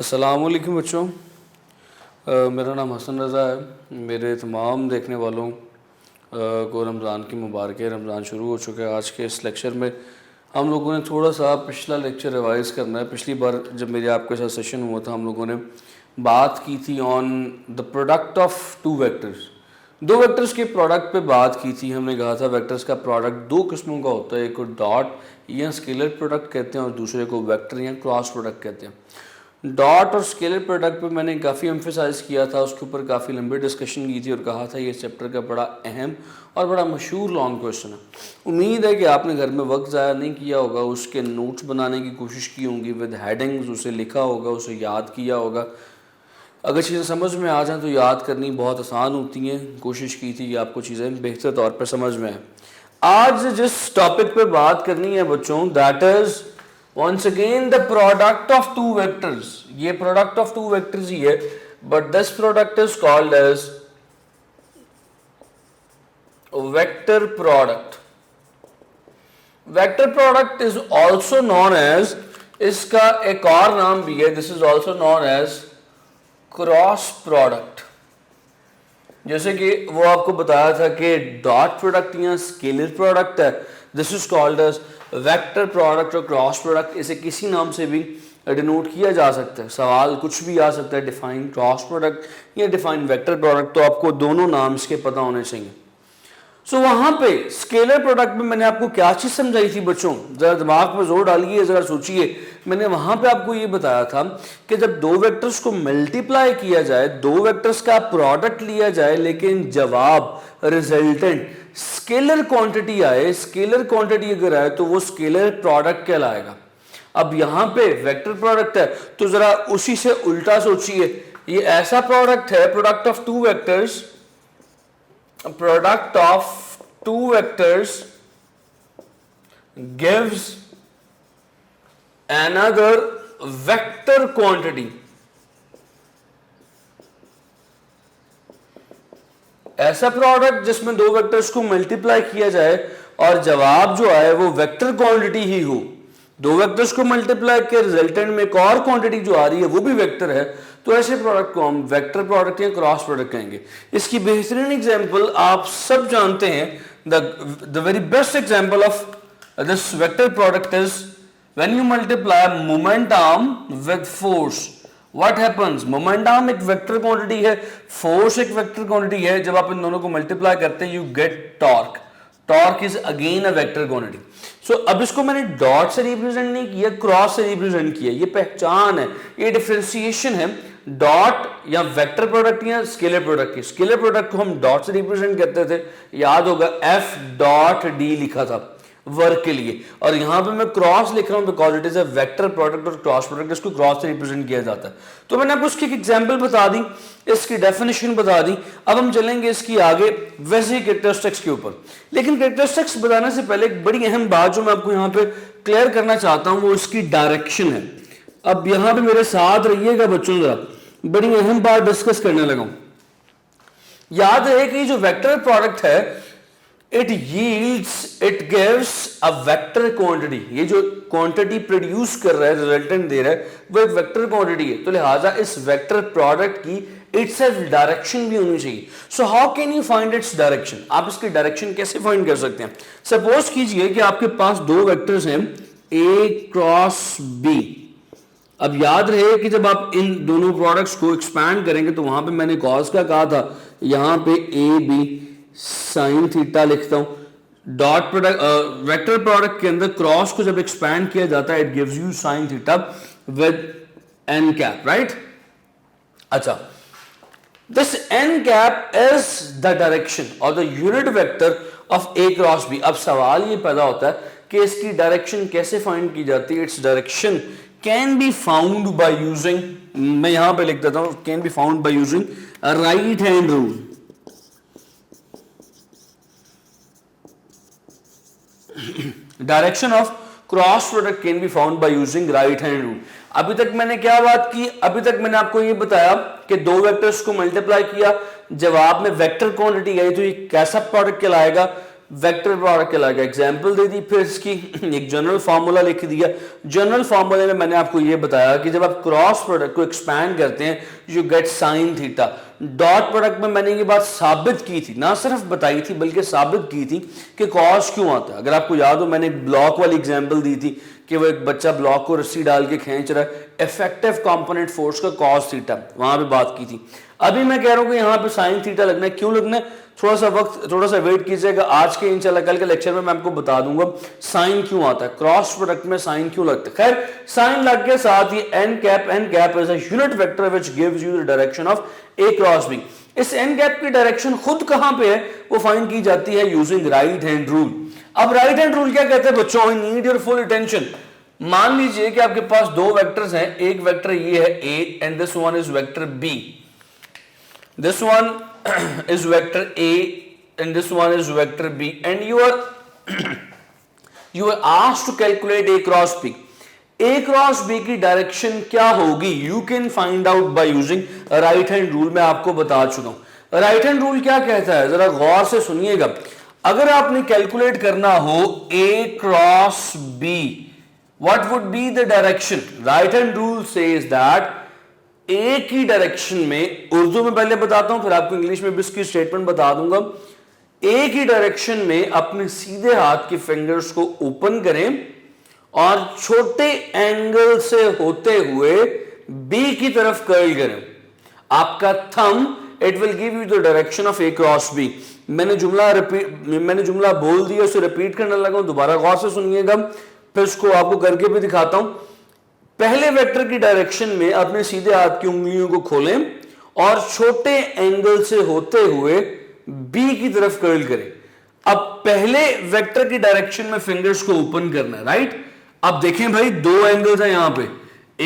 अस्सलाम वालेकुम बच्चों। मेरा नाम हसन रज़ा है। मेरे तमाम देखने वालों को रमज़ान की मुबारक। रमज़ान शुरू हो चुका है। आज के इस लेक्चर में हम लोगों ने थोड़ा सा पिछला लेक्चर रिवाइज़ करना है। पिछली बार जब मेरे आपके साथ सेशन हुआ था हम लोगों ने बात की थी on the product of two vectors. दो वेक्टर्स के प्रोडक्ट पे बात की थी। हमने कहा था वेक्टर्स का प्रोडक्ट दो किस्मों का होता है, एक को डॉट या स्केलर प्रोडक्ट कहते हैं और दूसरे को वेक्टर या क्रॉस प्रोडक्ट कहते हैं। डॉट और स्केलर प्रोडक्ट पे मैंने काफ़ी एम्फेसाइज़ किया था, उसके ऊपर काफ़ी लंबी डिस्कशन की थी और कहा था ये चैप्टर का बड़ा अहम और बड़ा मशहूर लॉन्ग क्वेश्चन है। उम्मीद है कि आपने घर में वक्त ज़ाया नहीं किया होगा, उसके नोट्स बनाने की कोशिश की होंगी विद हेडिंग्स, उसे लिखा होगा, उसे याद किया होगा। अगर चीज़ें समझ में आ जाएँ तो याद करनी बहुत आसान होती हैं। कोशिश की थी कि आपको चीज़ें बेहतर तौर पर समझ में आए। आज जिस टॉपिक पे बात करनी है बच्चों, that is once again the product of two vectors। ये product of two vectors ही है, but this product is called as vector product। vector product is also known as, इसका एक और नाम भी है, this is also known as cross product. जैसे कि वो आपको बताया था कि डॉट प्रोडक्ट या स्केलर प्रोडक्ट है, this is called as vector product और क्रॉस प्रोडक्ट। इसे किसी नाम से भी डिनोट किया जा सकता है। सवाल कुछ भी आ सकता है, डिफाइन क्रॉस प्रोडक्ट या डिफाइन वेक्टर प्रोडक्ट, तो आपको दोनों नाम इसके पता होने चाहिए। सो वहां पे स्केलर प्रोडक्ट में मैंने आपको क्या चीज समझाई थी बच्चों, जरा दिमाग में जोर डालिए, जरा सोचिए। मैंने वहां पे आपको ये बताया था कि जब दो वेक्टर्स को मल्टीप्लाई किया जाए, दो वेक्टर्स का प्रोडक्ट लिया जाए, लेकिन जवाब रिजल्टेंट स्केलर क्वांटिटी आए, स्केलर क्वांटिटी अगर आए तो वो स्केलर प्रोडक्ट कहलाएगा। अब यहां पे वेक्टर प्रोडक्ट है तो जरा उसी से उल्टा सोचिए। ये ऐसा प्रोडक्ट है, product of two vectors, product of two vectors gives another vector quantity। ऐसा प्रोडक्ट जिसमें दो वेक्टर्स को मल्टीप्लाई किया जाए और जवाब जो आए वो वेक्टर क्वांटिटी ही हो। दो वेक्टर्स को मल्टीप्लाई के रिजल्टेंट में एक और क्वांटिटी जो आ रही है वो भी वेक्टर है, तो ऐसे प्रोडक्ट को हम वेक्टर प्रोडक्ट या क्रॉस प्रोडक्ट कहेंगे। इसकी बेहतरीन एग्जांपल आप सब जानते हैं, the very best example of this vector product is when you multiply momentum with force. What happens? Momentum एक वेक्टर क्वांटिटी है, फोर्स एक वेक्टर क्वांटिटी है। जब आप इन दोनों को मल्टीप्लाई करते हैं you get torque. Torque is again a vector quantity. So अब इसको मैंने डॉट से रिप्रेजेंट नहीं किया, क्रॉस से रिप्रेजेंट किया। ये पहचान है, ये डिफरेंशिएशन है डॉट या वेक्टर प्रोडक्ट या स्केलर प्रोडक्ट की। स्केलर प्रोडक्ट को हम डॉट से रिप्रेजेंट करते थे, याद होगा एफ डॉट डी लिखा था वर्क के लिए, और यहां पे मैं क्रॉस लिख रहा हूं because it is a vector product और क्रॉस प्रोडक्ट इसको क्रॉस से रिप्रेजेंट किया जाता है। तो मैंने आपको उसकी एक एग्जांपल बता दी, इसकी डेफिनेशन बता दी। अब हम चलेंगे इसकी आगे वैसे ही कैरेक्टरिस्टिक्स के ऊपर। लेकिन कैरेक्टरिस्टिक्स बताने से पहले एक बड़ी अहम बात जो मैं आपको यहां पे क्लियर करना चाहता हूं वो इसकी डायरेक्शन है। अब यहां पे मेरे साथ रहिएगा बच्चों, जरा बड़ी अहम बात डिस्कस करने लगा हूं। याद रहे कि जो वेक्टर प्रोडक्ट है it yields, it gives a vector quantity. ये जो क्वांटिटी प्रोड्यूस कर रहा है, रिजल्टेंट दे रहा है, वो एक वेक्टर क्वांटिटी है। तो लिहाजा इस वेक्टर प्रोडक्ट की इट्सेल्फ डायरेक्शन भी होनी चाहिए। So how can you find its direction? आप इसकी डायरेक्शन कैसे फाइंड कर सकते हैं? सपोज कीजिए कि आपके पास दो वेक्टर्स हैं ए क्रॉस बी। अब याद रहे कि जब आप इन दोनों प्रोडक्ट्स को एक्सपैंड करेंगे तो वहां पे मैंने कॉस का कहा था, यहां पे ए बी साइन थीटा लिखता हूं। डॉट प्रोडक्ट वेक्टर प्रोडक्ट के अंदर क्रॉस को जब एक्सपैंड किया जाता है it gives you sine theta with N cap, right? अच्छा, this N cap is the direction और the unit vector of A cross B. अब सवाल ये पैदा होता है कि इसकी डायरेक्शन कैसे फाइंड की जाती है? Its direction can be found by using, मैं यहां पे लिख देता हूं, can be found by using right hand rule. Direction of cross product can be found by using right hand rule. अभी तक मैंने क्या बात की? अभी तक मैंने आपको ये बताया कि दो वेक्टर्स को मल्टीप्लाई किया, जवाब में वेक्टर क्वांटिटी आई, तो ये कैसा प्रोडक्ट कहलाएगा? वेक्टर प्रोडक्ट कहलाएगा। एग्जांपल दे दी, फिर इसकी एक जनरल फार्मूला लिख दिया। जनरल फार्मूले में मैंने आपको ये बताया कि जब आप क्रॉस प्रोडक्ट को एक्सपैंड करते हैं you gate sine theta. Dot product में मैंने ये बात साबित की थी, ना सिर्फ बताई थी बल्कि साबित की थी कि कॉस क्यों आता है। अगर आपको याद हो मैंने ब्लॉक वाली एग्जाम्पल दी थी कि वो एक बच्चा ब्लॉक को रस्सी डाल के खींच रहा है, इफेक्टिव कंपोनेंट फोर्स का कॉस थीटा, वहां पे बात की थी। अभी मैं कह रहा हूं कि यहाँ पे साइन थीटा लगना है, क्यों लगना है? थोड़ा सा वेट कीजिएगा, आज के इंशाल्लाह कल के लेक्चर में मैं आपको बता दूंगा साइन क्यों आता है, क्रॉस प्रोडक्ट में साइन क्यों लगता है। खैर साइन लग के साथ ही N cap is a unit vector which gives you the direction of A cross B. इस एन कैप की डायरेक्शन खुद कहां पे है वो फाइंड की जाती है यूजिंग राइट हैंड रूल। अब राइट हैंड रूल क्या कहते हैं बच्चों? I need your full attention. मान लीजिए कि आपके पास दो वेक्टर्स हैं, एक वेक्टर ये है A and this one is vector B. This one is vector A and this one is vector B, and you are asked to calculate A cross B. A cross B की direction क्या होगी? You can find out by using right hand rule। मैं आपको बता चुका हूं right hand rule क्या कहता है, जरा गौर से सुनिएगा। अगर आपने कैलकुलेट करना हो A cross B, what would be the direction? Right hand rule says that ए की डायरेक्शन में, उर्दू में पहले बताता हूं फिर आपको इंग्लिश में भी इसकी स्टेटमेंट बता दूंगा। ए की डायरेक्शन में अपने सीधे हाथ के फिंगर्स को ओपन करें और छोटे एंगल से होते हुए बी की तरफ कर्ल करें। आपका thumb it will give you the direction of A cross B. मैंने जुमला बोल दिया, उसे रिपीट करने लगा, दोबारा गौर से सुनिएगा, फिर उसको आपको करके भी दिखाता हूं। पहले वेक्टर की डायरेक्शन में अपने सीधे हाथ की उंगलियों को खोलें और छोटे एंगल से होते हुए बी की तरफ कर्ल करें। अब पहले वेक्टर की डायरेक्शन में फिंगर्स को ओपन करना है, राइट? अब देखें भाई दो एंगल्स हैं यहां पे,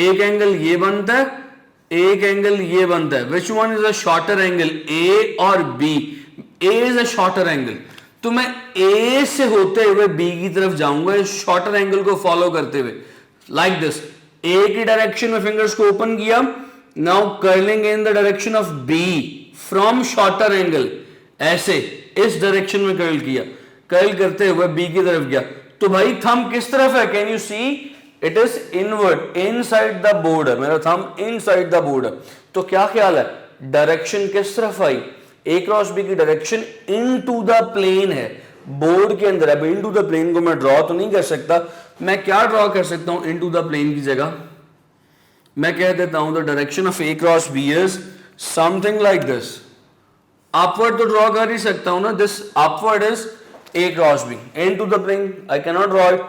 एक एंगल ये बनता है, एक एंगल ये बनता है। Which one is a shorter angle, A और B? A is a shorter angle, तो मैं ए से होते हुए बी की तरफ जाऊंगा इस शॉर्टर एंगल को फॉलो करते हुए, लाइक दिस। ए की डायरेक्शन में फिंगर्स को ओपन किया, now curling in the direction of B from shorter angle, ऐसे इस डायरेक्शन में कर्ल किया, कर्ल करते हुए बी की तरफ गया। तो भाई थंब किस तरफ है? Can you see? It is inward, inside the border. मेरा थंब इनसाइड द बॉर्डर। तो क्या ख्याल है, डायरेक्शन किस तरफ आई? ए क्रॉस बी की डायरेक्शन इनटू द प्लेन है, बोर्ड के अंदर। अब इनटू द प्लेन को मैं ड्रॉ तो नहीं कर सकता, मैं क्या ड्रॉ कर सकता हूं इनटू द प्लेन की जगह? मैं कह देता हूं the direction of A cross B is something like this. Upward तो ड्रॉ कर ही सकता हूं ना, this upward is A cross B, into the plane I can not draw it,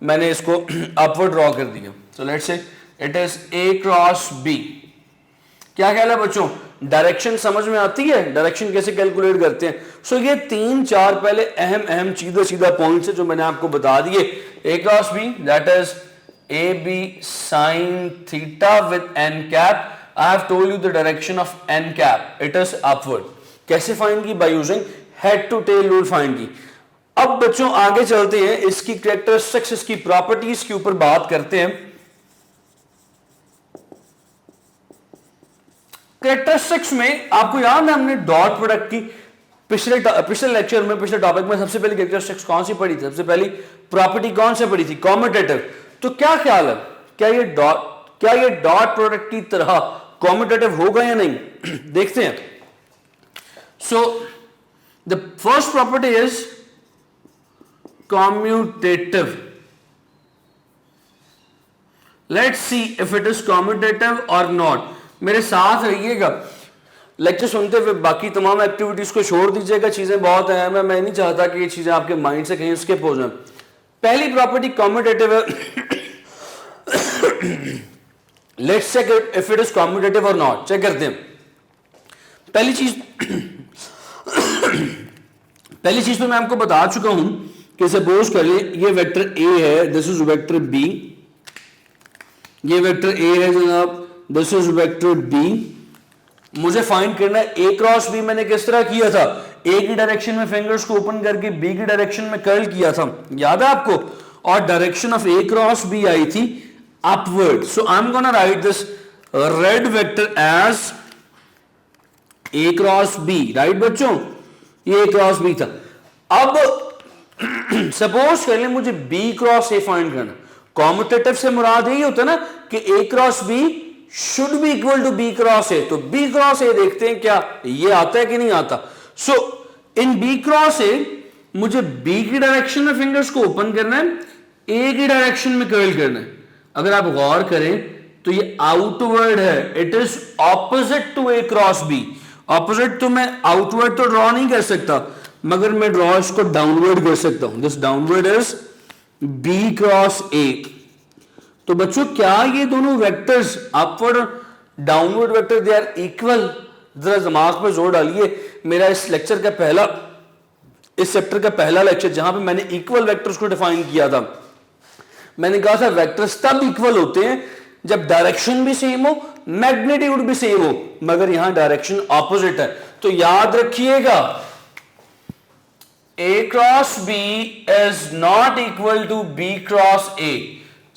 मैंने इसको अपवर्ड ड्रॉ कर दिया। So let's say it is A cross B. क्या ख्याल है बच्चों, डायरेक्शन समझ में आती है? डायरेक्शन कैसे कैलकुलेट करते हैं? सो ये 3-4 पहले अहम सीधा पॉइंट्स है जो मैंने आपको बता दिए। A cross B that is A B sine theta with N cap. I have told you the direction of N cap, it is upward. कैसे फाइंड की? By using head to tail rule find की। अब बच्चों आगे चलते हैं, इसकी characteristics, इसकी प्रॉपर्टीज के ऊपर बात करते हैं। कैरेक्टरिस्टिक्स में आपको याद है हमने डॉट प्रोडक्ट की पिछले लेक्चर में, पिछले टॉपिक में सबसे पहले कैरेक्टरिस्टिक्स कौन सी पढ़ी थी? सबसे पहली प्रॉपर्टी कौन से पढ़ी थी? कॉम्यूटेटिव। तो क्या ख्याल है, क्या ये डॉट प्रोडक्ट की तरह कॉम्यूटेटिव होगा या नहीं? देखते हैं। So the first property is commutative. Let's see if it is commutative or not. मेरे साथ रहिएगा, लेक्चर सुनते हुए बाकी तमाम एक्टिविटीज को छोड़ दीजिएगा, चीजें बहुत अहम है, मैं नहीं चाहता कि ये चीजें आपके माइंड से कहीं स्किप हो जाएं। पहली प्रॉपर्टी कॉम्यूटेटिव है। Let's check if it is commutative और नॉट। चेक करते हैं। पहली चीज तो मैं आपको बता चुका हूं कि सपोज कर ले ये वेक्टर ए है, दिस इज वेक्टर बी, ये वेक्टर ए है जनाब, दिस इज वेक्टर बी। मुझे फाइंड करना है ए क्रॉस बी। मैंने किस तरह किया था? ए की डायरेक्शन में फिंगर्स को ओपन करके बी की डायरेक्शन में कर्ल किया था, याद है आपको? और direction of A cross B आई थी upward. So I am gonna write this red vector as A cross B, right बच्चों? ये ए क्रॉस बी था। अब सपोज कर ले मुझे बी क्रॉस ए फाइंड करना, कॉम्यूटेटिव से मुराद यही होता है ना कि A cross B should be equal to B cross A. तो बी क्रॉस ए देखते हैं क्या ये आता है कि नहीं आता। सो इन बी क्रॉस ए मुझे बी की डायरेक्शन में फिंगर्स को ओपन करना है, ए की डायरेक्शन में कर्ल करना है। अगर आप गौर करें तो ये आउटवर्ड है, it is opposite to A cross B. Opposite तो मैं आउटवर्ड तो ड्रॉ नहीं कर सकता, मगर मैं ड्रॉ इसको डाउनवर्ड कर सकता हूं। This downward is B cross A. तो बच्चों क्या ये दोनों vectors upward downward vector they are equal? जरा दिमाग पे जोर डालिए। मेरा इस लेक्चर का पहला, इस चैप्टर का पहला लेक्चर जहां पे मैंने इक्वल वेक्टर्स को डिफाइन किया था, मैंने कहा था वेक्टर्स तब इक्वल होते हैं जब डायरेक्शन भी सेम हो, मैग्नीट्यूड भी सेम हो, मगर यहां डायरेक्शन ऑपोजिट है। तो याद रखिएगा A cross B is not equal to B cross A।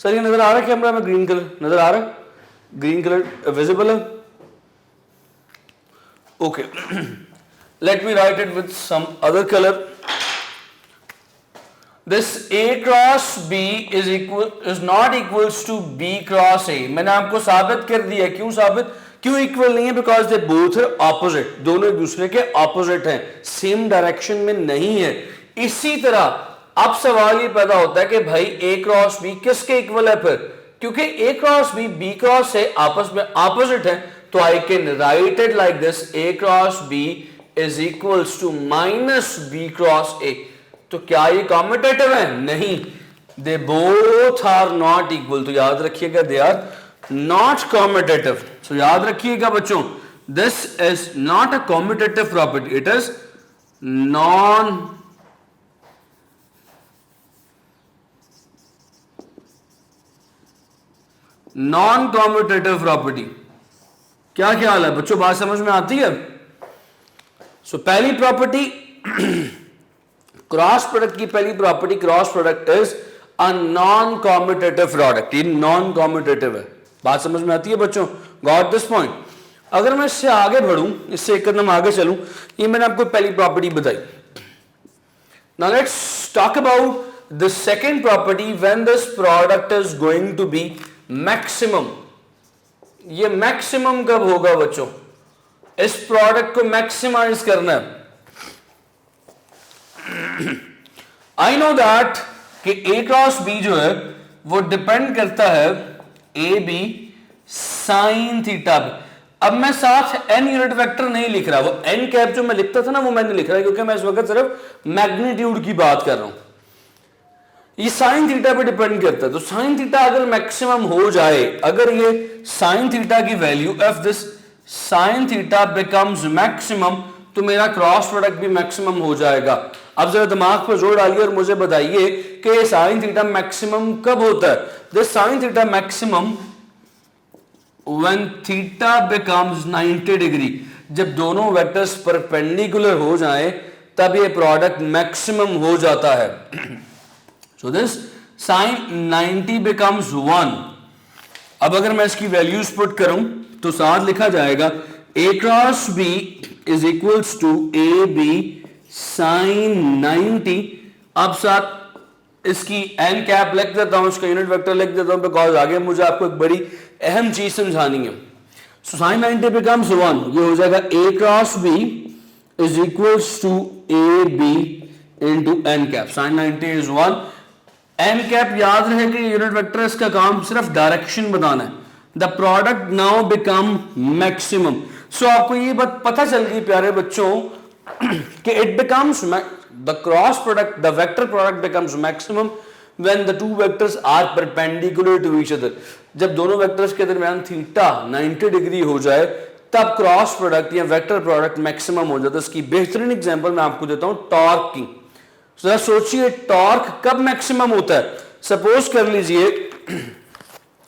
Sir ये नजर आ रहा है कैमरा में? ग्रीन कलर नजर आ रहा है? ग्रीन कलर विजिबल है? Okay, let me write it with some other colour. This A cross B is not equals to B cross A। मैंने आपको साबित कर दिया। क्यों साबित, क्यों इक्वल नहीं है? Because they both are opposite, दोनों एक दूसरे के ऑपोजिट हैं, सेम डायरेक्शन में नहीं है। इसी तरह अब सवाल ये पैदा होता है कि भाई ए क्रॉस बी किसके इक्वल है फिर? क्योंकि ए क्रॉस बी क्रॉस से आपस में ऑपोजिट है, तो I can write it like this, A cross B is equals to minus B cross A. तो क्या ये कॉम्यूटेटिव है? नहीं, they both are not equal. तो याद रखिएगा they are not commutative. So याद रखिएगा बच्चों, this is not a commutative property, it is non commutative property. क्या ख्याल है बच्चों, बात समझ में आती है? सो पहली प्रॉपर्टी क्रॉस प्रोडक्ट की, पहली property cross product is a non commutative product. ये नॉन कॉम्यूटेटिव है। बात समझ में आती है बच्चों? Got this point? अगर मैं इससे आगे बढ़ूं, इससे एक कदम आगे चलूं, ये मैंने आपको पहली प्रॉपर्टी बताई। Now let's talk about the second property, when this product is going to be maximum. ये मैक्सिमम कब होगा बच्चों? इस प्रोडक्ट को मैक्सिमाइज करना है। आई नो दैट कि ए क्रॉस बी जो है वो डिपेंड करता है ए बी साइन थीटा पे। अब मैं साथ एन यूनिट वेक्टर नहीं लिख रहा, वो एन कैप जो मैं लिखता था ना वो मैंने लिख रहा है, क्योंकि मैं इस वक्त सिर्फ मैग्नीट्यूड की बात कर रहा हूं। ये साइन थीटा पे डिपेंड करता है। तो साइन थीटा अगर मैक्सिमम हो जाए, अगर ये साइन थीटा की value if this sine theta becomes maximum, तो मेरा क्रॉस प्रोडक्ट भी मैक्सिमम हो जाएगा। अब जरा दिमाग पर जोर डालिए और मुझे बताइए कि साइन थीटा मैक्सिमम कब होता है? This sine theta maximum when theta becomes 90 degree. जब दोनों वेक्टर्स परपेंडिकुलर हो जाएं तब ये प्रोडक्ट मैक्सिमम हो जाता है। So this sine 90 becomes 1। अब अगर मैं इसकी वैल्यूज पुट करूं तो साथ लिखा जाएगा A cross B is equals to A B sine 90। अब साथ इसकी एन कैप लिख देता हूं, इसका यूनिट वेक्टर लिख देता हूं, बिकॉज आगे मुझे आपको एक बड़ी अहम चीज समझानी है। सो साइन 90 बिकम्स 1, ये हो जाएगा A cross B is equals to A B into N cap. Sine 90 is 1। N cap याद रहे कि यूनिट वेक्टर, इसका काम सिर्फ डायरेक्शन बताना है। The product now become maximum. So आपको ये बात पता चल गई प्यारे बच्चों कि it becomes the cross product, the vector product becomes maximum when the two vectors are perpendicular to each other. जब दोनों वेक्टर्स के दरमियान थीटा 90 डिग्री हो जाए तब क्रॉस प्रोडक्ट या वेक्टर प्रोडक्ट मैक्सिमम हो जाता है। इसकी बेहतरीन एग्जांपल मैं आपको देता हूं टॉर्क की। जरा सोचिए टॉर्क कब मैक्सिमम होता है? सपोज कर लीजिए,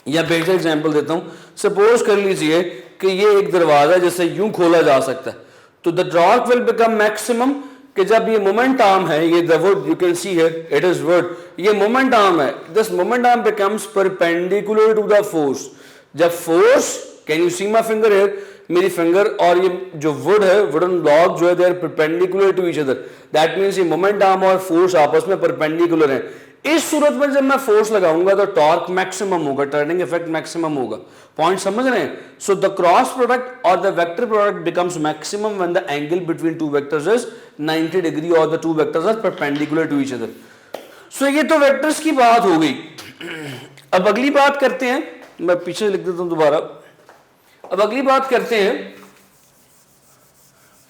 या बेहतर एग्जांपल देता हूं, सपोज कर लीजिए कि ये एक दरवाजा जिसे यूं खोला जा सकता है, तो the torque will become maximum कि जब ये मोमेंट आर्म है, ये the wood you can see here it is wood, ये मोमेंट आर्म है, this moment arm becomes perpendicular to the force. जब force, can you see my finger here, मेरी finger और ये जो वुड है, वुडन ब्लॉक जो है they are perpendicular to each other, that means ये मोमेंट आर्म और फोर्स आपस में परपेंडिकुलर है। इस सूरत में जब मैं फोर्स लगाऊंगा तो टॉर्क मैक्सिमम होगा, टर्निंग इफेक्ट मैक्सिमम होगा। पॉइंट समझ रहे हैं? सो द क्रॉस प्रोडक्ट और the vector product becomes maximum when the angle between two vectors is 90 degree और the two vectors are perpendicular to each other. So ये तो vectors की बात हो गई। अब अगली बात करते हैं, मैं पीछे लिख देता हूं दोबारा। अब अगली बात करते हैं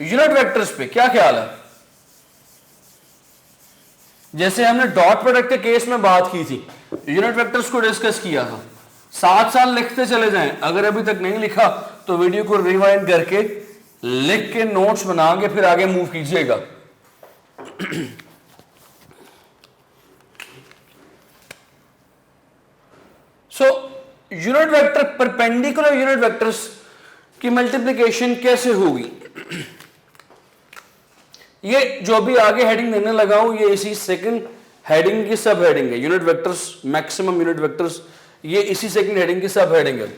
यूनिट वेक्टर्स पे, क्या ख्याल है? जैसे हमने डॉट प्रोडक्ट के केस में बात की थी, यूनिट वेक्टर्स को डिस्कस किया था। 7 साल लिखते चले जाएं, अगर अभी तक नहीं लिखा तो वीडियो को रिवाइंड करके लिख के नोट्स बना के फिर आगे मूव कीजिएगा। So unit vector, perpendicular unit vectors की मल्टीप्लिकेशन कैसे होगी? ये जो भी आगे हेडिंग देने लगा हूं ये इसी सेकंड हेडिंग की सब हेडिंग है। Unit vectors, maximum unit vectors, ये इसी सेकंड हेडिंग की सब हेडिंग है।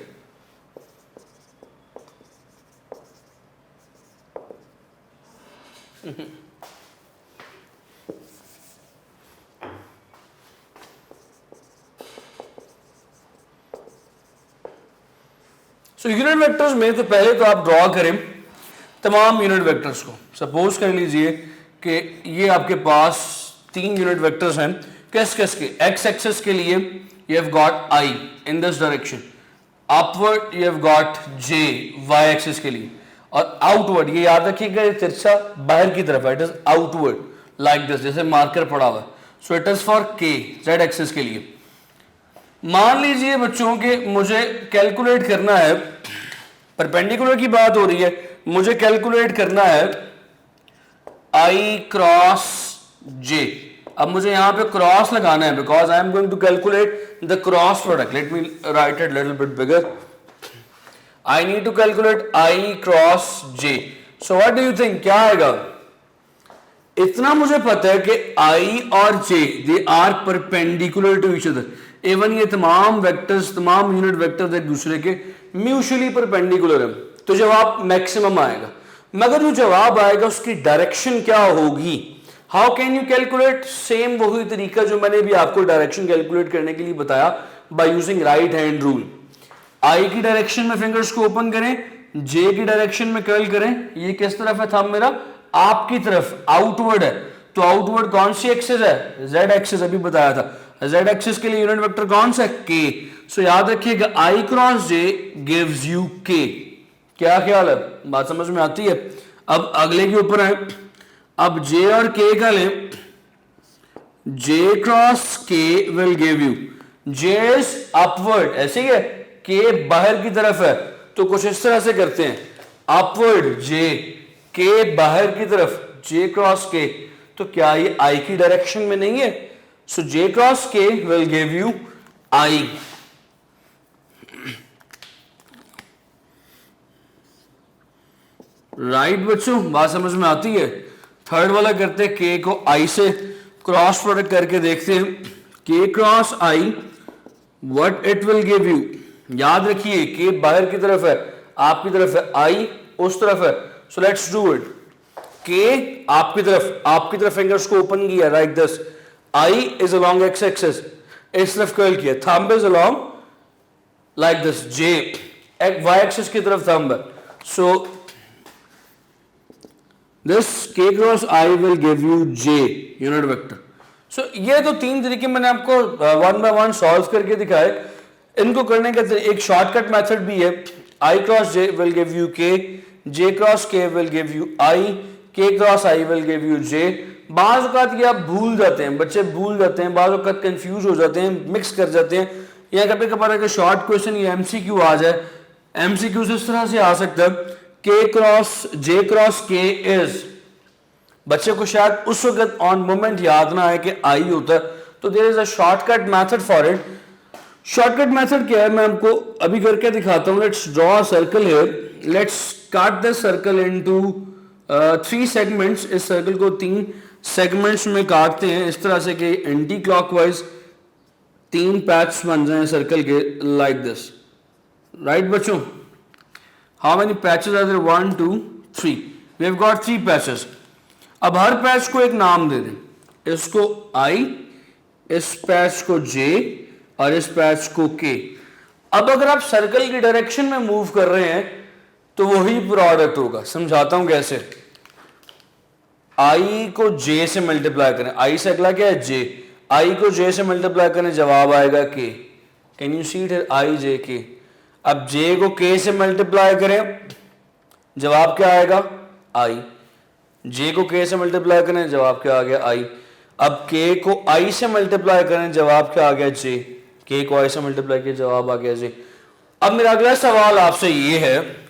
सो यूनिट वेक्टर्स में तो पहले तो आप ड्रॉ करें तमाम यूनिट वेक्टर्स को। सपोज कर लीजिए कि ये आपके पास 3 यूनिट वेक्टर्स हैं। किस किस के? एक्स एक्सिस के लिए you have got I in this direction, upward you have got J y axis के लिए, और outward ये याद रखिएगा तिरछा बाहर की तरफ है, it is outward like this, जैसे मार्कर पड़ा हुआ है। so it is for K z axis के लिए। मान लीजिए बच्चों के मुझे कैलकुलेट करना है, परपेंडिकुलर की बात हो रही है, मुझे कैलकुलेट करना है I क्रॉस J। अब मुझे यहां पे क्रॉस लगाना है because I am going to calculate the cross product. Let me write it little bit bigger. I need to calculate I cross J. So what do you think, क्या आएगा? इतना मुझे पता है कि आई और J they are perpendicular to each other. Even ये तमाम वेक्टर्स, तमाम यूनिट वेक्टर्स एक दूसरे के म्यूचुअली परपेंडिकुलर है, तो जवाब मैक्सिमम आएगा। मगर जो जवाब आएगा उसकी डायरेक्शन क्या होगी? How can you calculate? Same वही तरीका जो मैंने भी आपको डायरेक्शन कैलकुलेट करने के लिए बताया, by using right hand rule. I की डायरेक्शन में फिंगर्स को ओपन करें, जे की डायरेक्शन में कर्ल करें। ये किस तरफ है थंब मेरा? आपकी तरफ, आउटवर्ड है। तो आउटवर्ड कौन सी एक्सिस है? जेड एक्सिस, अभी बताया था। जेड एक्सिस के लिए यूनिट वेक्टर कौन सा है? के। सो याद रखिएगा आई क्रॉस जे गिव्स यू के। क्या ख्याल है? बात समझ में आती है? अब अगले के ऊपर है। अब J और K का लें, J cross K will give you, J is upward, ऐसे ही है, K बाहर की तरफ है, तो कुछ इस तरह से करते हैं, अपवर्ड J, K बाहर की तरफ, J क्रॉस K। तो क्या ये I की डायरेक्शन में नहीं है? सो J cross K will give you I। Right बच्चों, बात समझ में आती है? थर्ड वाला करते हैं, के को आई से क्रॉस प्रोडक्ट करके देखते हैं, के cross I what it will give you. याद रखिए के बाहर की तरफ है, आपकी तरफ है, आई उस तरफ है। So let's do it. K आपकी तरफ फिंगर्स को ओपन किया like this, I is along X axis, इस तरफ कर्ल किया, thumb is along like this, J Y axis की तरफ थंब है। सो this k cross I will give you j unit vector। so ये तो 3 तरीके मैंने आपको वन बाय वन सॉल्व करके दिखाए। इनको करने का एक शॉर्टकट मेथड भी है, I cross j will give you k, j cross k will give you I, k cross I will give you j। बाज़ औक़ात ये आप भूल जाते हैं, बच्चे भूल जाते हैं, बाज़ औक़ात कंफ्यूज हो जाते हैं, मिक्स कर जाते हैं, या कभी कभार अगर शॉर्ट क्वेश्चन या MCQ आ जाए, MCQ इस तरह से आ सकता है, K cross J cross K is, बच्चे को शायद उस वक्त ऑन मोमेंट याद ना आए कि आई होता है, तो there is a shortcut method for it. Shortcut method क्या है मैं आपको अभी करके दिखाता हूं। Let's draw a circle here, let's cut the circle into 3 segments. इस सर्कल को 3 सेगमेंट्स में काटते हैं इस तरह से कि एंटी क्लॉकवाइज 3 पैथ्स बन जाएं सर्कल के, लाइक दिस। राइट बच्चों, how many patches are there, 1 2 3, we have got 3 patches. अब हर पैच को एक नाम दे दें, इसको I, इस पैच को J और इस पैच को K। अब अगर आप सर्कल की डायरेक्शन में मूव कर रहे हैं तो वही प्रोडक्ट होगा। समझाता हूं कैसे। I को J से मल्टीप्लाई करें, I से अगला क्या है J, I को J से मल्टीप्लाई करें, जवाब आएगा K। Can you see it, I J K। अब J को K से मल्टीप्लाई करें, जवाब क्या आएगा I। J को K से मल्टीप्लाई करें, जवाब क्या आ गया I। अब K को I से मल्टीप्लाई करें, जवाब क्या आ गया J। K को I से मल्टीप्लाई किया, जवाब आ गया J। अब मेरा अगला सवाल आपसे ये है,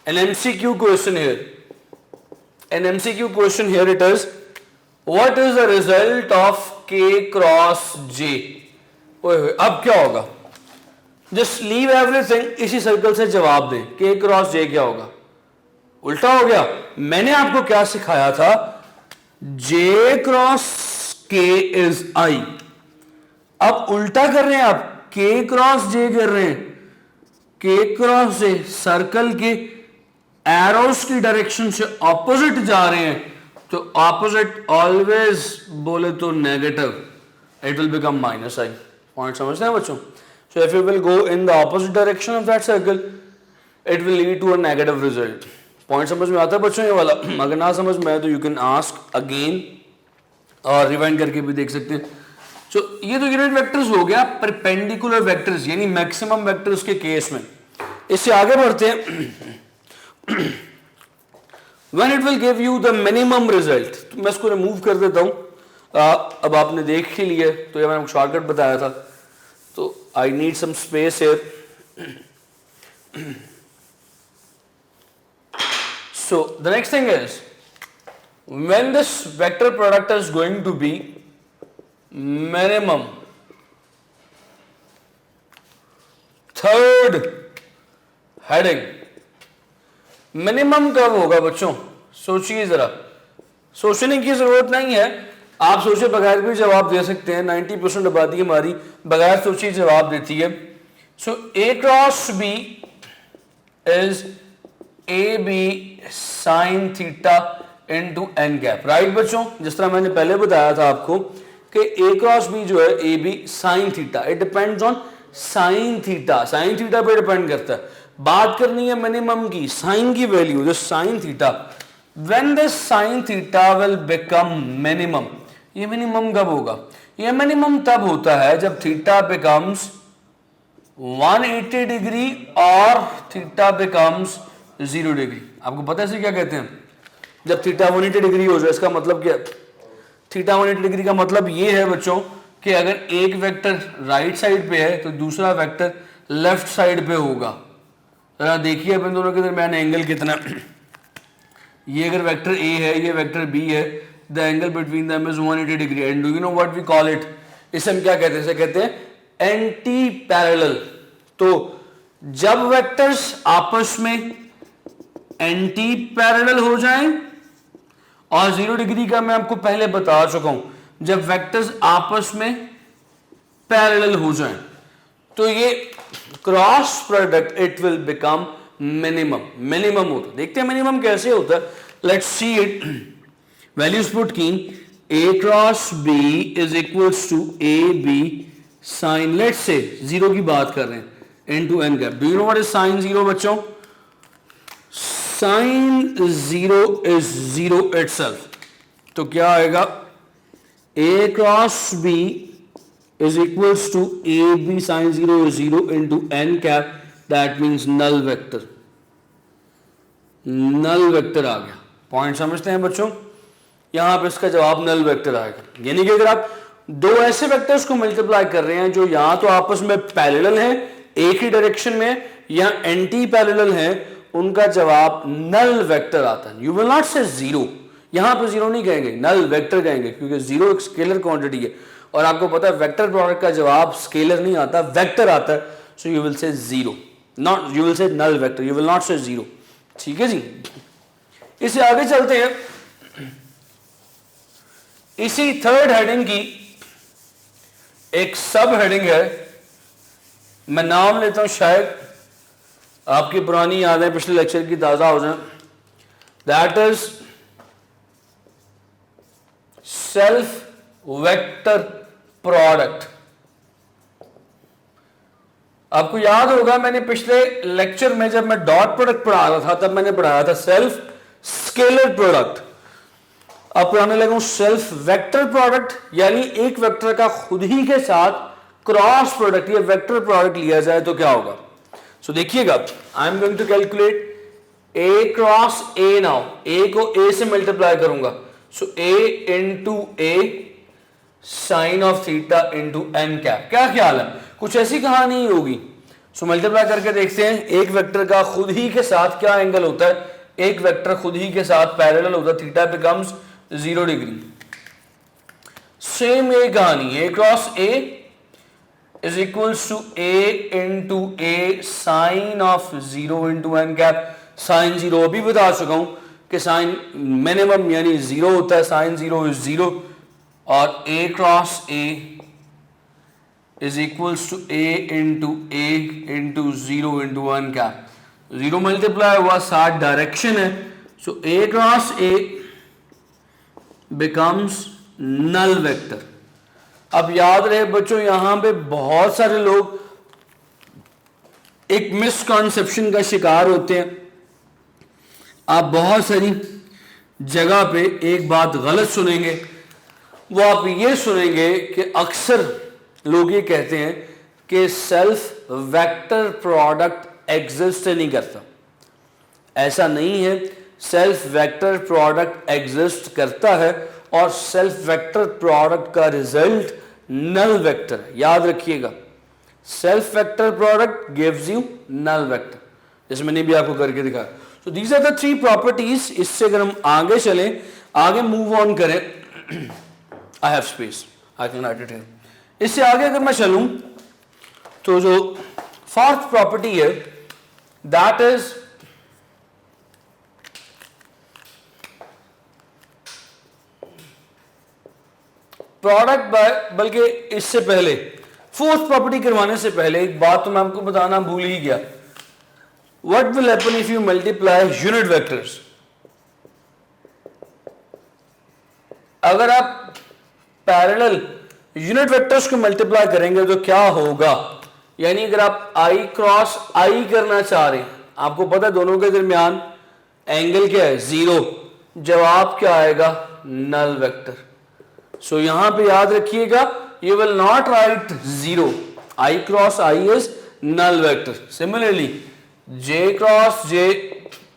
an MCQ question here, an MCQ question here it is, what is the result of K cross J। ओए अब क्या होगा, जस्ट लीव एवरीथिंग, इसी सर्कल से जवाब दें, K क्रॉस J क्या होगा। उल्टा हो गया। मैंने आपको क्या सिखाया था, J cross K is I। अब उल्टा कर रहे हैं आप, K क्रॉस J कर रहे हैं, K क्रॉस J सर्कल के एरोस की डायरेक्शन से ऑपोजिट जा रहे हैं, तो ऑपोजिट ऑलवेज बोले तो negative, it will become minus I। Point समझते हैं बच्चों। So if you will go in the opposite direction of that circle, it will lead to a negative result. Point समझ में आता है बच्चों ये वाला। अगर ना समझ में आए तो यू कैन आस्क अगेन और रिवाइंड करके भी देख सकते हैं। सो ये तो यूनिट वेक्टर्स हो गया, परपेंडिकुलर वेक्टर्स यानी मैक्सिमम वेक्टर्स के केस में। इससे आगे बढ़ते हैं, when it will give you the minimum result, तो मैं इसको रिमूव कर देता हूं। अब आपने देख ही लिया, तो ये मैंने शॉर्टकट बताया था, तो I need some space here. So the next thing is, when this vector product is going to be minimum, third heading, minimum कब होगा बच्चों, सोचिए जरा। सोचने की जरूरत नहीं है, आप सोचे बगैर भी जवाब दे सकते हैं। 90% आबादी हमारी बगैर सोचे जवाब देती है। So A cross B is AB sine theta into n cap, right बच्चों। जिस तरह मैंने पहले बताया था आपको कि A क्रॉस B जो है AB sine theta, it depends on sine theta, sine theta पे डिपेंड करता है। बात करनी है मिनिमम की, साइन की वैल्यू, जो sine theta, when this sine theta will become minimum. ये मिनिमम कब होगा, ये मिनिमम तब होता है जब थीटा बिकम्स 180 डिग्री और थीटा बिकम्स 0 डिग्री। आपको पता है इसे क्या कहते हैं, जब थीटा 180 डिग्री हो जाए, इसका मतलब क्या, थीटा 180 डिग्री का मतलब ये है बच्चों कि अगर एक वेक्टर राइट साइड पे है तो दूसरा वेक्टर लेफ्ट साइड पे होगा। देखिए अपन दोनों के दरमियान एंगल कितना, ये अगर वेक्टर A है, ये वेक्टर B है, the angle between them is 180 degree. And do you know what we call it, इसे हम क्या कहते हैं, इसे कहते हैं एंटी पैरेलल। तो जब वेक्टर्स आपस में एंटी पैरेलल हो जाएं, और 0 डिग्री का मैं आपको पहले बता चुका हूं, जब वेक्टर्स आपस में पैरेलल हो जाएं, तो ये cross product it will become minimum. Minimum होता है, देखते हैं मिनिमम कैसे होता है। Let's see it. Values put की, A cross B is equals to AB sine, let's say 0 की बात कर रहे हैं, into n cap. Do you know what is sine 0 बच्चों, साइन 0 इज 0 इटसेल्फ। तो क्या आएगा, A cross B is equals to AB sin 0 is 0 into n cap, that means null vector। null vector आ गया। पॉइंट समझते हैं बच्चों, यहां पे इसका जवाब null vector आएगा। यानी कि अगर आप दो ऐसे वेक्टर्स को मल्टीप्लाई कर रहे हैं जो या तो आपस में पैरेलल हैं, एक ही डायरेक्शन में, या एंटी पैरेलल हैं, उनका जवाब null vector आता है। यू विल नॉट से 0, यहां पे 0 नहीं कहेंगे, null vector कहेंगे, क्योंकि 0 एक स्केलर क्वांटिटी है और आपको पता है वेक्टर प्रोडक्ट का जवाब स्केलर नहीं आता, वेक्टर आता है। सो यू विल से 0, not you will say null vector, you will not say 0। ठीक है जी, इससे आगे चलते हैं। इसी थर्ड हेडिंग की एक सब हेडिंग है, मैं नाम लेता हूं शायद आपकी पुरानी यादें पिछले लेक्चर की ताजा हो जाए। That is self vector product. आपको याद होगा मैंने पिछले लेक्चर में जब मैं डॉट प्रोडक्ट पढ़ा रहा था तब मैंने पढ़ाया था सेल्फ स्केलर प्रोडक्ट। अब पढ़ाने लगा हूं सेल्फ वेक्टर प्रोडक्ट, यानी एक वेक्टर का खुद ही के साथ क्रॉस प्रोडक्ट या वेक्टर प्रोडक्ट लिया जाए तो क्या होगा। सो देखिएगा, I am going to calculate A cross A. Now A को ए से मल्टीप्लाई करूंगा, so A into A sine of theta into N cap. क्या ख्याल है, कुछ ऐसी कहानी ही होगी। सो मल्टीप्लाई करके देखते हैं, एक वेक्टर का खुद ही के साथ क्या एंगल होता है, एक वेक्टर खुद ही के साथ पैरेलल होता है, थीटा बिकम्स 0 डिग्री। सेम ये कहानी, A cross A is equals to a into a sin of 0 into n cap। Sign 0 अभी बता चुका हूं कि साइन मिनिमम यानी 0 होता है, साइन 0 इज 0, और a cross a is equals to a into 0 into 1 cap. 0 multiply हुआ, साथ डायरेक्शन है, so a cross a becomes null vector. अब याद रहे बच्चों, यहां पे बहुत सारे लोग एक मिसकॉन्सेप्शन का शिकार होते हैं। आप बहुत सारी जगह पे एक बात गलत सुनेंगे, वो आप ये सुनेंगे कि अक्सर लोग ये कहते हैं कि सेल्फ वेक्टर प्रोडक्ट एग्जिस्ट नहीं करता। ऐसा नहीं है, सेल्फ वेक्टर प्रोडक्ट एग्जिस्ट करता है और सेल्फ वेक्टर प्रोडक्ट का रिजल्ट नल वेक्टर है। याद रखिएगा, self vector product gives you null vector, जैसे मैंने भी आपको करके दिखाया। So these are the 3 properties. इससे अगर हम आगे चलें, आगे मूव ऑन करें, I have space, I can write it here. इससे आगे अगर मैं चलूं तो जो 4th प्रॉपर्टी है दैट इज प्रोडक्ट बाय, बल्कि इससे पहले 4th प्रॉपर्टी करवाने से पहले एक बात तो मैं आपको बताना भूल ही गया। What will happen if you multiply unit vectors. अगर आप पैरेलल यूनिट वेक्टर्स को मल्टीप्लाई करेंगे तो क्या होगा, यानी अगर आप i क्रॉस i करना चाह रहे हैं, आपको पता है दोनों के दरमियान एंगल क्या है, 0, जवाब क्या आएगा, नल वेक्टर। सो यहां पे याद रखिएगा, you will not write 0, I cross I is null vector। Similarly, J cross J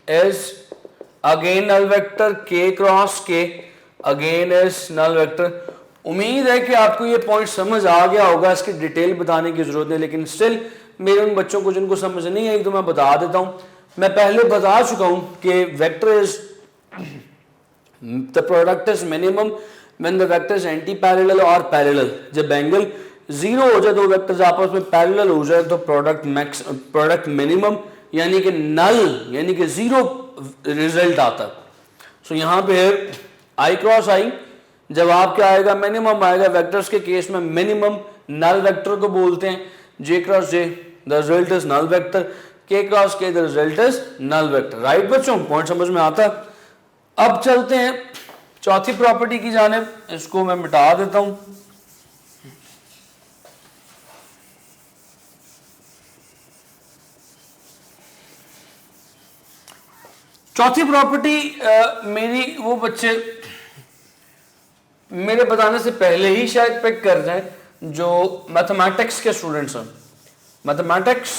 is again null vector, K cross K again is null vector। उम्मीद है कि आपको ये पॉइंट समझ आ गया होगा, इसकी डिटेल बताने की जरूरत नहीं, लेकिन स्टिल मेरे उन बच्चों को जिनको समझ नहीं आई तो मैं बता देता हूं। मैं पहले बता चुका हूं कि vector is the product is minimum when the vectors anti parallel और पैरेलल। जब एंगल 0 हो जाए, दो वेक्टर्स आपस में पैरेलल हो जाए तो प्रोडक्ट मिनिमम यानी कि नल यानी कि 0 रिजल्ट आता है। सो यहां पे i क्रॉस i, जवाब क्या आएगा, मिनिमम आएगा। वेक्टर्स के केस में मिनिमम नल वेक्टर को बोलते हैं। j cross j the result is null vector, k cross k the result is null vector. Right बच्चों, पॉइंट समझ में आता है। अब चलते हैं चौथी प्रॉपर्टी की जानिब, इसको मैं मिटा देता हूं। चौथी प्रॉपर्टी मेरी वो बच्चे मेरे बताने से पहले ही शायद पिक कर जाए जो मैथमेटिक्स के स्टूडेंट्स हैं। मैथमेटिक्स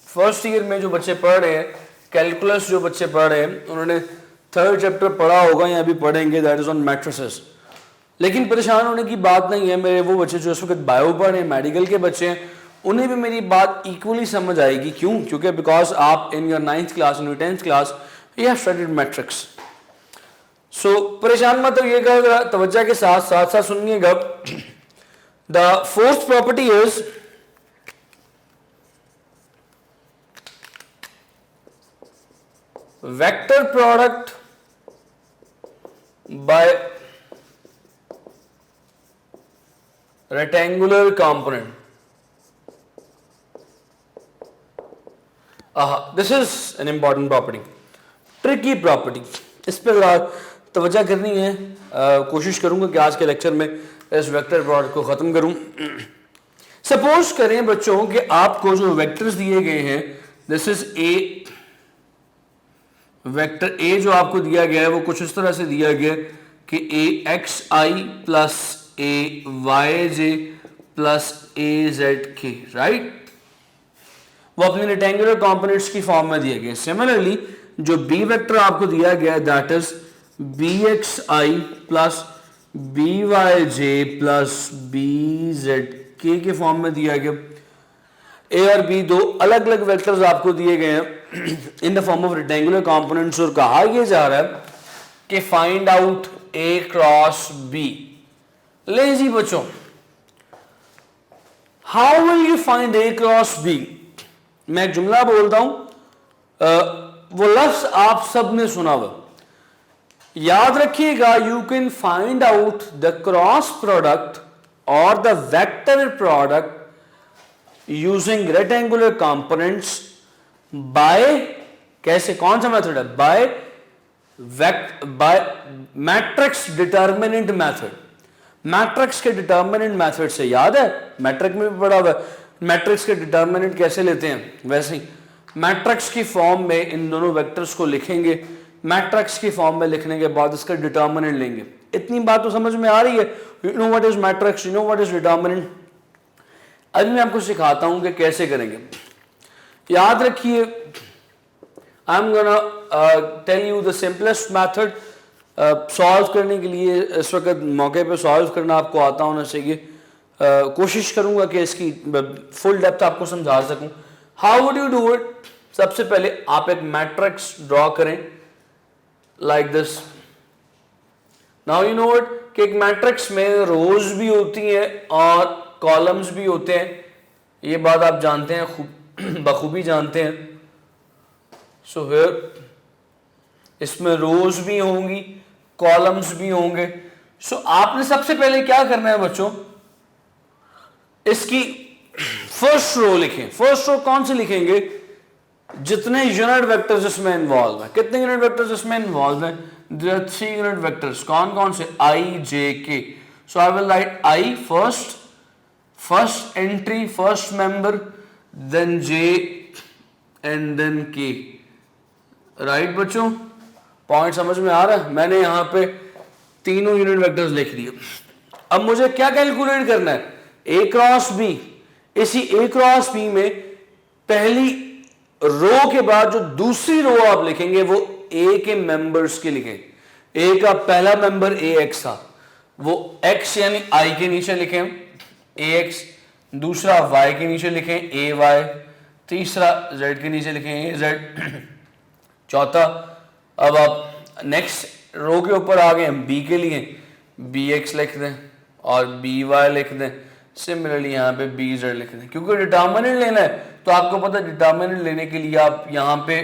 फर्स्ट ईयर में जो बच्चे पढ़ रहे हैं, कैलकुलस जो बच्चे पढ़ रहे हैं, उन्होंने 3rd चैप्टर पढ़ा होगा या अभी पढ़ेंगे, दैट इज ऑन मैट्रिसेस। लेकिन परेशान होने की बात नहीं है, मेरे वो बच्चे जो इस वक्त बायो पढ़ रहे हैं, मेडिकल के बच्चे हैं, उन्हें भी मेरी बात इक्वली समझ आएगी। क्यों? क्योंकि बिकॉज आप in your 9th class, in your 10th class you have studied matrix. So परेशान मत होइएगा, तवज्जो के साथ साथ साथ सुनिएगा। The 4th property is vector product by rectangular component। This is an important property, tricky property, इस पर तवज्जो करनी है। कोशिश करूंगा कि आज के लेक्चर में इस वेक्टर प्रोडक्ट को ख़त्म करूं। सपोज करें बच्चों कि आपको जो वेक्टर्स दिए गए हैं, this is a, vector A जो आपको दिया गया है वो कुछ इस तरह से दिया गया कि ए x I plus A Y J plus A Z के, राइट। वो अपने रेक्टेंगुलर कंपोनेंट्स की फॉर्म में दिए गए। सिमिलरली जो बी वेक्टर आपको दिया गया है that is B X I plus B Y J plus B Z के फॉर्म में दिया गया। ए और बी दो अलग अलग वेक्टर्स आपको दिए गए हैं in the form of rectangular components, और कहा यह जा रहा है कि find out A cross B. ले जी बच्चों, how will you find A cross B? मैं एक जुमला बोलता हूं, वो लफ्ज आप सब ने सुना हुआ, याद रखिएगा। You can find out the cross product और the vector product using rectangular components by, कैसे, कौन सा मेथड है? By matrix determinant method. Matrix के डिटर्मिनेंट मेथड से, याद है मैट्रिक में भी पढ़ा हुआ है, मैट्रिक्स के डिटर्मिनेंट कैसे लेते हैं। वैसे ही मैट्रिक्स की फॉर्म में इन दोनों वेक्टर्स को लिखेंगे, मैट्रिक्स की फॉर्म में लिखने के बाद इसका डिटर्मिनेंट लेंगे। इतनी बात तो समझ में आ रही है? You know what is matrix, you know what is determinant. अभी मैं आपको सिखाता हूं कि कैसे करेंगे। याद रखिए, I am gonna tell you the simplest method solve करने के लिए। इस वक्त मौके पे सॉल्व करना आपको आता होना चाहिए। कोशिश करूंगा कि इसकी फुल डेप्थ आपको समझा सकूं। How would you do it? सबसे पहले आप एक मैट्रिक्स ड्रॉ करें like this. Now you know it कि एक मैट्रिक्स में रोज भी होती हैं और कॉलम्स भी होते हैं, ये बात आप जानते हैं, बखूबी जानते हैं। सो हियर इसमें रोज भी होंगी, कॉलम्स भी होंगे। सो आपने सबसे पहले क्या करना है बच्चों, इसकी फर्स्ट रो लिखें। फर्स्ट रो कौन सी लिखेंगे? जितने यूनिट वेक्टर्स इसमें इन्वॉल्व हैं। कितने यूनिट वेक्टर्स इसमें इन्वॉल्व हैं? There are 3 unit vectors. कौन कौन से? I J K. So I will write I first entry, first member, then J and then K. Right बच्चों, पॉइंट समझ में आ रहा है? मैंने यहां पे तीनों यूनिट वेक्टर्स लिख दिए। अब मुझे क्या कैलकुलेट करना है? ए क्रॉस बी। इसी ए क्रॉस बी में पहली रो के बाद जो दूसरी रो आप लिखेंगे वो ए के मेंबर्स के लिखें। ए का पहला मेंबर ए एक्स था, वो एक्स यानी आई के नीचे लिखें ए एक्स, दूसरा वाई के नीचे लिखें ए वाई, तीसरा जेड के नीचे लिखें ए जेड, चौथा अब आप नेक्स्ट रो के ऊपर आ गए बी के लिए, बी एक्स लिख दें और बी वाई लिख दें। सिमिलरली यहाँ पे बी जेड लिख दें। क्योंकि डिटर्मिनेंट लेना है तो आपको पता है डिटर्मिनेंट लेने के लिए आप यहाँ पे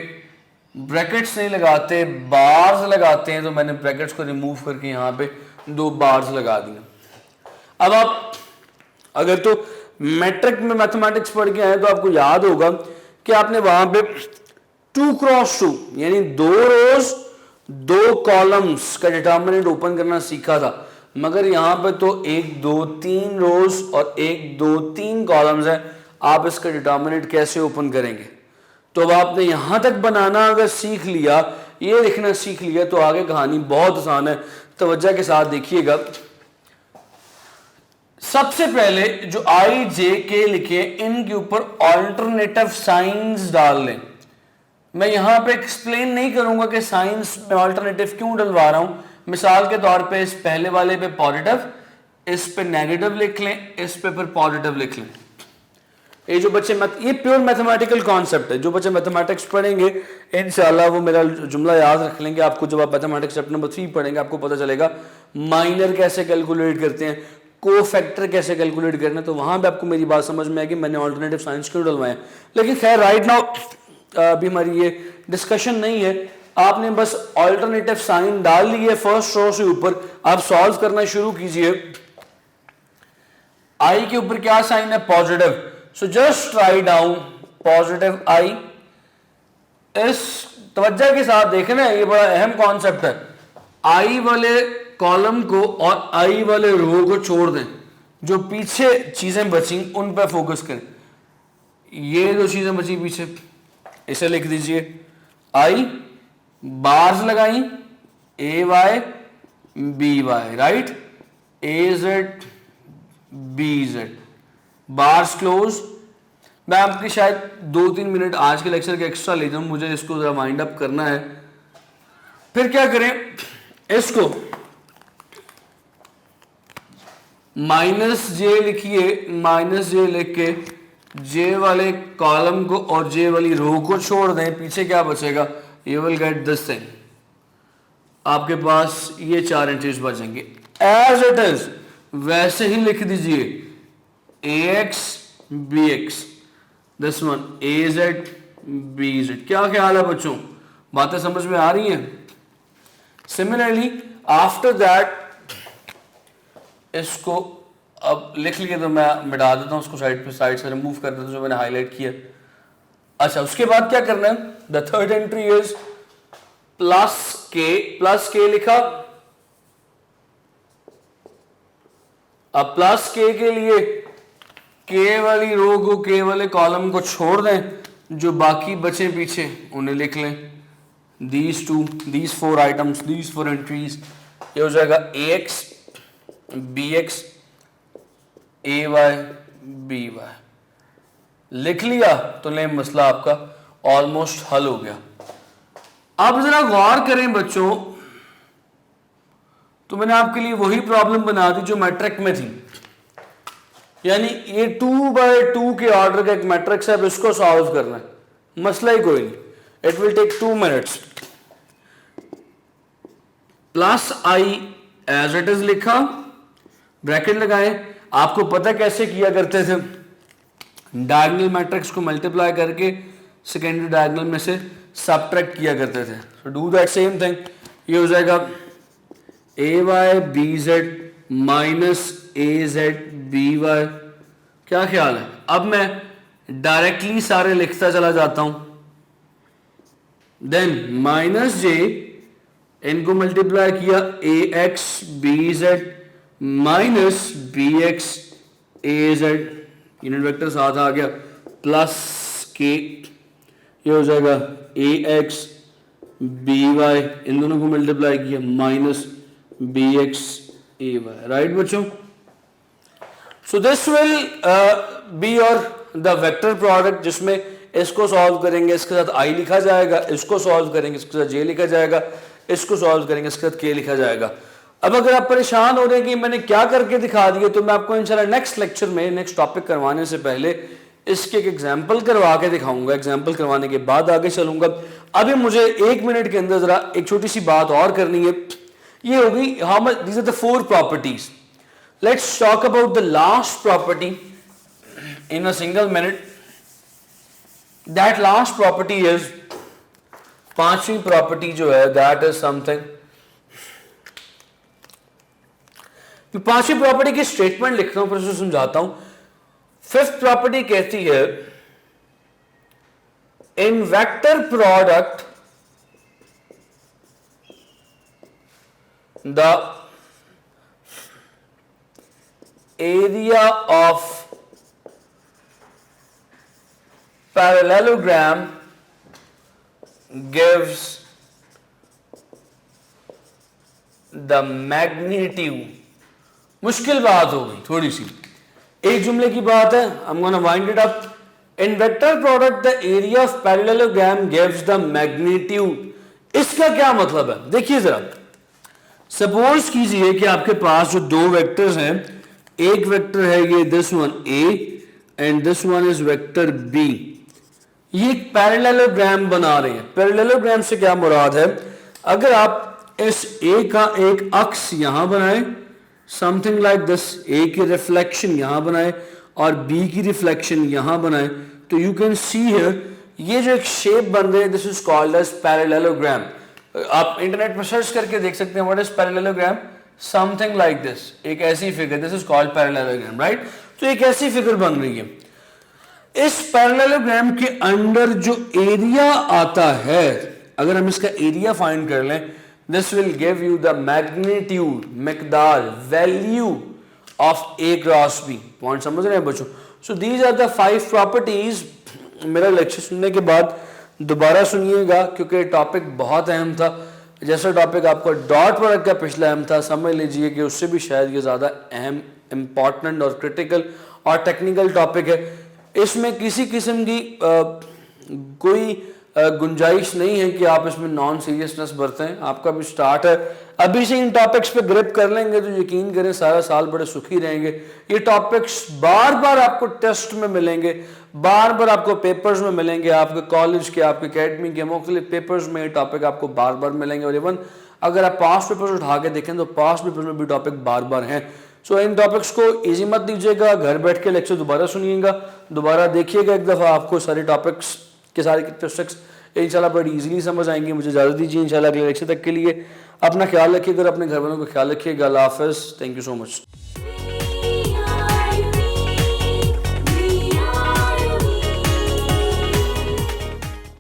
ब्रैकेट्स नहीं लगाते, बार्स लगाते हैं। तो मैंने ब्रैकेट्स को रिमूव करके यहाँ पे 2 बार्स लगा दिए। अब आप अगर तो मैट्रिक में मैथमेटिक्स पढ़ के आए तो आपको याद होगा कि आपने वहां पे 2 क्रॉस 2 यानी 2 रोज 2 कॉलम्स का डिटर्मिनेंट ओपन करना सीखा था। मगर यहां पे तो 1 2 3 रोज और 1 2 3 कॉलम्स है। आप इसका डिटर्मिनेंट कैसे ओपन करेंगे? तो अब आपने यहां तक बनाना अगर सीख लिया, ये लिखना सीख लिया, तो आगे कहानी बहुत आसान है। तवज्जो के साथ देखिएगा। सबसे पहले जो आई जे के लिखे, इनके ऊपर ऑल्टरनेटिव साइंस डाल लें। मैं यहां पे एक्सप्लेन नहीं करूंगा कि साइंस में ऑल्टरनेटिव क्यों डलवा रहा हूं। मिसाल के तौर पे इस पहले वाले पे पॉजिटिव, इस पे नेगेटिव लिख लें, इस पे फिर पॉजिटिव लिख लें। ये जो बच्चे ये प्योर मैथमेटिकल कॉन्सेप्ट है। जो बच्चे मैथमेटिक्स पढ़ेंगे इंशाल्लाह वो मेरा जुमला याद रख लेंगे। आपको जब आप मैथमेटिक्स चैप्टर नंबर 3 पढ़ेंगे आपको पता चलेगा माइनर कैसे कैलकुलेट करते हैं, को फैक्टर कैसे कैलकुलेट करना है। तो वहां पे आपको मेरी बात समझ में आएगी मैंने ऑल्टरनेटिव साइंस क्यों डलवाए। लेकिन खैर राइट नाउ अभी हमारी ये डिस्कशन नहीं है। आपने बस ऑल्टरनेटिव साइन डाल लिए फर्स्ट रो से ऊपर। आप सॉल्व करना शुरू कीजिए। आई के ऊपर क्या साइन है? Positive. So just write down positive I इस तवज्जो के साथ देखना है, ये बड़ा अहम कॉन्सेप्ट है। आई वाले कॉलम को और आई वाले रो को छोड़ दें, जो पीछे चीजें बची उन पर फोकस करें। ये जो चीजें बची पीछे, इसे लिख दीजिए आई, बार्स लगाई A Y B Y, right, A Z B Z, bars close. मैं आपकी शायद 2-3 मिनट आज के लेक्चर के एक्स्ट्रा ले जाऊं, मुझे इसको जरा वाइंड अप करना है। फिर क्या करें, इसको माइनस जे लिखिए, माइनस जे लिख के जे वाले कॉलम को और जे वाली रो को छोड़ दें, पीछे क्या बचेगा, you will get this thing. आपके पास ये 4 एंट्रीज बचेंगे। एज इट इज वैसे ही लिख दीजिए A X B X, this one A Z B Z. क्या ख्याल है बच्चों, बातें समझ में आ रही हैं? सिमिलरली आफ्टर दैट इसको अब लिख लिए, तो मैं मिटा देता हूं उसको, साइड से रिमूव कर देता हूं जो मैंने हाईलाइट किया। अच्छा, उसके बाद क्या करना है, the third entry is plus के लिखा। अब प्लस के लिए के वाली रो को, के वाले कॉलम को छोड़ दें, जो बाकी बचे पीछे उन्हें लिख लें। these 4 items, these 4 एंट्रीज, ये हो जाएगा A X B X A Y B Y. लिख लिया तो ले मसला आपका ऑलमोस्ट हल हो गया। अब जरा गौर करें बच्चों, तो मैंने आपके लिए वही प्रॉब्लम बना दी जो मैट्रिक में थी, यानी ये 2x2 के ऑर्डर का एक मैट्रिक्स है, अब इसको सॉल्व करना है, मसला ही कोई नहीं, it will take 2 minutes. Plus I as it is लिखा, ब्रैकेट लगाएं। आपको पता कैसे किया करते थे, डायगोनल मैट्रिक्स को मल्टीप्लाई करके सेकेंडरी डायगोनल में से सबट्रैक्ट किया करते थे। So do that same thing. ये हो जाएगा A Y B Z minus A Z B Y. क्या ख्याल है? अब मैं डायरेक्टली सारे लिखता चला जाता हूं, देन माइनस जे, इनको मल्टीप्लाई किया A X B Z minus B X A Z, unit vector साथ आ गया, प्लस के, ये हो जाएगा ए एक्स बी वाई, इन दोनों को मल्टीप्लाई किया minus B X A Y, right बच्चों? So this will be your the vector product, जिसमें इसको सॉल्व करेंगे, इसके साथ आई लिखा जाएगा, इसको सॉल्व करेंगे, इसके साथ जे लिखा जाएगा, इसको सॉल्व करेंगे, इसके साथ के लिखा जाएगा। अब अगर आप परेशान हो रहे हैं कि मैंने क्या करके दिखा दिया, तो मैं आपको इंशाल्लाह नेक्स्ट लेक्चर में, नेक्स्ट टॉपिक करवाने से पहले इसके एक एग्जाम्पल करवा के दिखाऊंगा। एग्जाम्पल करवाने के बाद आगे चलूंगा। अभी मुझे 1 मिनट के अंदर जरा एक छोटी सी बात और करनी है, ये होगी how much, these are the 4 properties. Let's talk about the last property in a single minute. That last property is, 5वीं प्रॉपर्टी जो है, दैट इज समथिंग। 5वीं प्रॉपर्टी की स्टेटमेंट लिखता हूं, फिर उसे समझाता हूं। 5th प्रॉपर्टी कहती है, इन vector product the area of parallelogram gives the magnitude। मुश्किल बात हो गई थोड़ी सी, एक जुमले की बात है, I'm gonna wind it up। In vector product the area of parallelogram gives the magnitude। इसका क्या मतलब है? देखिए जरा, सपोज कीजिए कि आपके पास जो 2 वेक्टर्स हैं, एक वेक्टर है ये this one A and this one is vector B, ये एक पैरेललोग्राम बना रहे हैं। पैरेललोग्राम से क्या मुराद है, अगर आप इस ए का एक अक्स यहां बनाएं, समथिंग लाइक दिस, ए की रिफ्लेक्शन यहां बनाए और बी की रिफ्लेक्शन यहां बनाए, तो यू कैन सी हियर ये जो एक शेप बन रही है, this is called as parallelogram. आप इंटरनेट पर सर्च करके देख सकते हैं what is parallelogram, something like this, एक ऐसी figure, this is called parallelogram, right? तो एक ऐसी फिगर बन रही है। इस पैरेललोग्राम के अंदर जो एरिया आता है, अगर हम इसका एरिया फाइंड कर लें, this will give you the magnitude, मिकदार, value of A cross B. Point समझ रहे हैं बच्चों? So these are the 5 properties. मेरा लेक्चर सुनने के बाद दोबारा सुनिएगा क्योंकि टॉपिक बहुत अहम था। जैसा टॉपिक आपका डॉट प्रोडक्ट का पिछला अहम था, समझ लीजिए कि उससे भी शायद ये ज़्यादा अहम, इम्पॉर्टेंट और क्रिटिकल और टेक्निकल टॉपिक है। इसमें किसी किस्म की कोई गुंजाइश नहीं है कि आप इसमें नॉन सीरियसनेस बरतें। आपका भी स्टार्ट है, अभी से इन टॉपिक्स पे ग्रिप कर लेंगे तो यकीन करें सारा साल बड़े सुखी रहेंगे। ये टॉपिक्स बार बार आपको टेस्ट में मिलेंगे, बार बार आपको पेपर्स में मिलेंगे, आपके कॉलेज के, आपके अकेडमी के मुख्तलिफ पेपर्स में ये टॉपिक आपको बार बार मिलेंगे। और इवन अगर आप पास्ट पेपर्स उठा के देखें तो पास्ट पेपर्स में भी टॉपिक बार बार हैं। सो इन टॉपिक्स को इजी मत दीजिएगा, घर बैठ के लेक्चर दोबारा सुनिएगा, दोबारा देखिएगा एक दफ़ा, आपको सारे टॉपिक्स के सारे कैरेक्टरिस्टिक्स इंशाल्लाह बड़ी इजीली समझ आएंगी। मुझे इजाज़त दीजिए इंशाल्लाह अगले लेक्चर तक के लिए। अपना ख्याल रखिएगा और अपने घर वालों का ख्याल रखिएगा। अल्लाह हाफ़िज़। Thank you so much.